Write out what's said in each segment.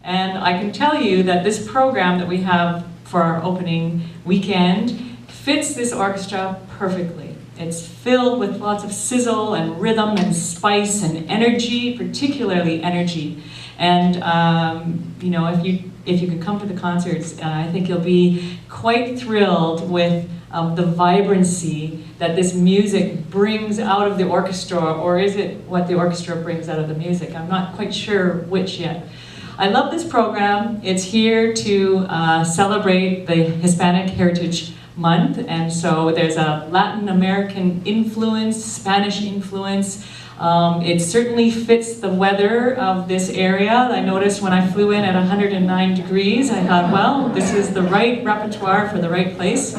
And I can tell you that this program that we have for our opening weekend fits this orchestra perfectly. It's filled with lots of sizzle and rhythm and spice and energy, particularly energy. And you know, if you could come to the concerts, I think you'll be quite thrilled with the vibrancy that this music brings out of the orchestra, or is it what the orchestra brings out of the music? I'm not quite sure which yet. I love this program. It's here to celebrate the Hispanic Heritage Month, and so there's a Latin American influence, Spanish influence. It certainly fits the weather of this area. I noticed when I flew in at 109 degrees, I thought, well, this is the right repertoire for the right place.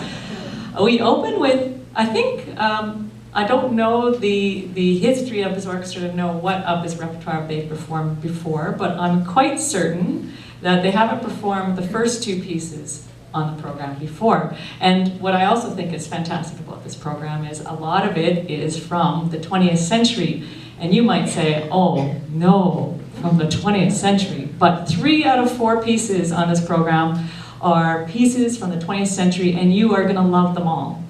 We open with, I think, I don't know the history of this orchestra to know what of this repertoire they've performed before, but I'm quite certain that they haven't performed the first two pieces on the program before. And what I also think is fantastic about this program is a lot of it is from the 20th century. And you might say, oh no, from the 20th century. But 3 out of 4 pieces on this program are pieces from the 20th century, and you are gonna love them all.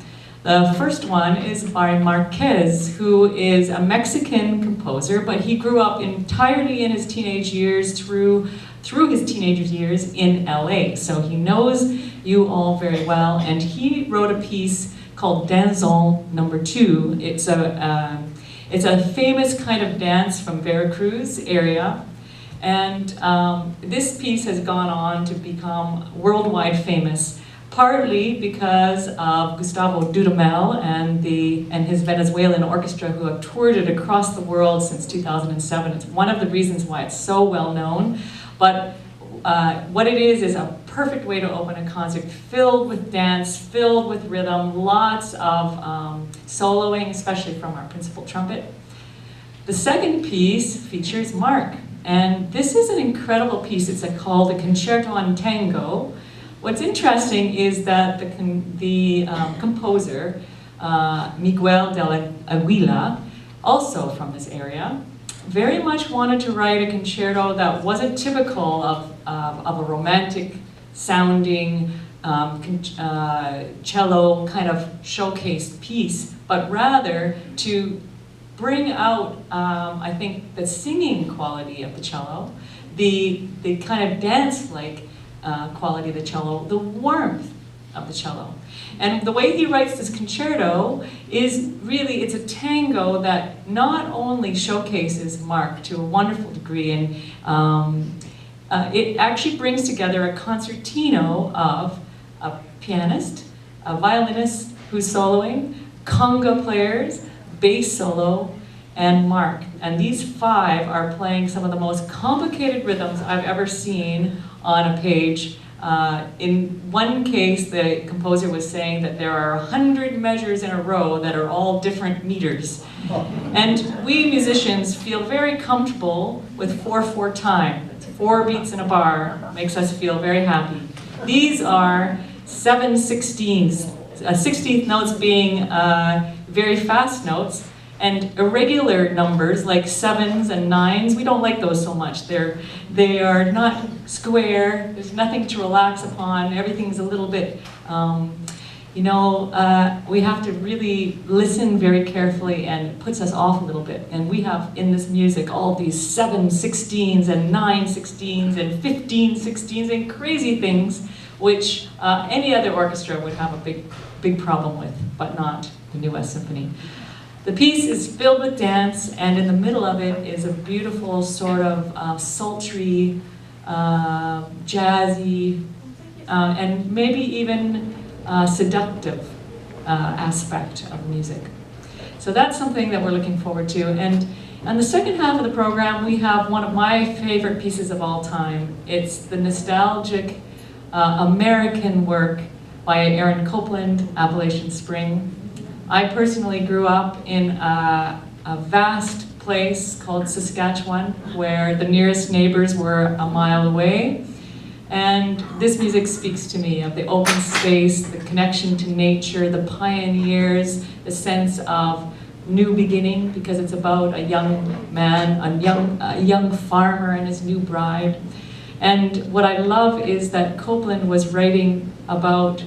The first one is by Marquez, who is a Mexican composer, but he grew up entirely in his teenage years through his teenage years in LA. So he knows you all very well, and he wrote a piece called Danzón No. 2. It's a famous kind of dance from Veracruz area. And this piece has gone on to become worldwide famous, partly because of Gustavo Dudamel and his Venezuelan orchestra, who have toured it across the world since 2007. It's one of the reasons why it's so well known. But what it is a perfect way to open a concert, filled with dance, filled with rhythm, lots of soloing, especially from our principal trumpet. The second piece features Mark. And this is an incredible piece. It's called a Concerto en Tango. What's interesting is that the composer, Miguel de la Aguila, also from this area, very much wanted to write a concerto that wasn't typical of a romantic sounding cello kind of showcased piece, but rather to bring out, I think, the singing quality of the cello, the kind of dance-like quality of the cello, the warmth of the cello. And the way he writes this concerto is really, it's a tango that not only showcases Mark to a wonderful degree, and it actually brings together a concertino of a pianist, a violinist who's soloing, conga players, bass solo, and Mark. And these 5 are playing some of the most complicated rhythms I've ever seen on a page. In one case, the composer was saying that there are 100 measures in a row that are all different meters. And we musicians feel very comfortable with 4/4 time. 4 beats in a bar makes us feel very happy. These are 7/16ths, 16th notes being very fast notes, and irregular numbers like 7s and 9s, we don't like those so much. They are not square, there's nothing to relax upon, everything's a little bit, we have to really listen very carefully, and it puts us off a little bit. And we have in this music all these 7/16ths and 9/16ths and 15/16ths and crazy things, which any other orchestra would have a big problem with, but not the New West Symphony. The piece is filled with dance, and in the middle of it is a beautiful sort of sultry, jazzy, and maybe even seductive aspect of music. So that's something that we're looking forward to. And on the second half of the program, we have one of my favorite pieces of all time. It's the nostalgic American work by Aaron Copland, Appalachian Spring. I personally grew up in a vast place called Saskatchewan, where the nearest neighbors were a mile away. And this music speaks to me of the open space, the connection to nature, the pioneers, the sense of new beginning, because it's about a young man, a young farmer and his new bride. And what I love is that Copeland was writing about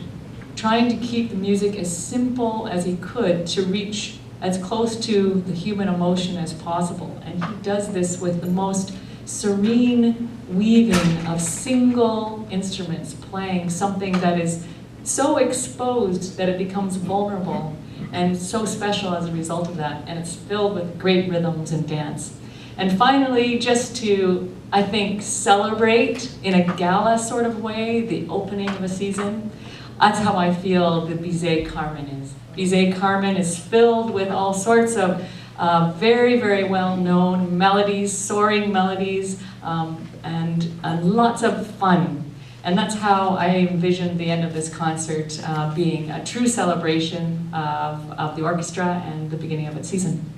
trying to keep the music as simple as he could to reach as close to the human emotion as possible. And he does this with the most serene weaving of single instruments playing something that is so exposed that it becomes vulnerable and so special as a result of that. And it's filled with great rhythms and dance. And finally, just to, I think, celebrate in a gala sort of way the opening of a season, that's how I feel the Bizet Carmen is. Bizet Carmen is filled with all sorts of very, very well-known melodies, soaring melodies, and lots of fun. And that's how I envision the end of this concert being a true celebration of the orchestra and the beginning of its season.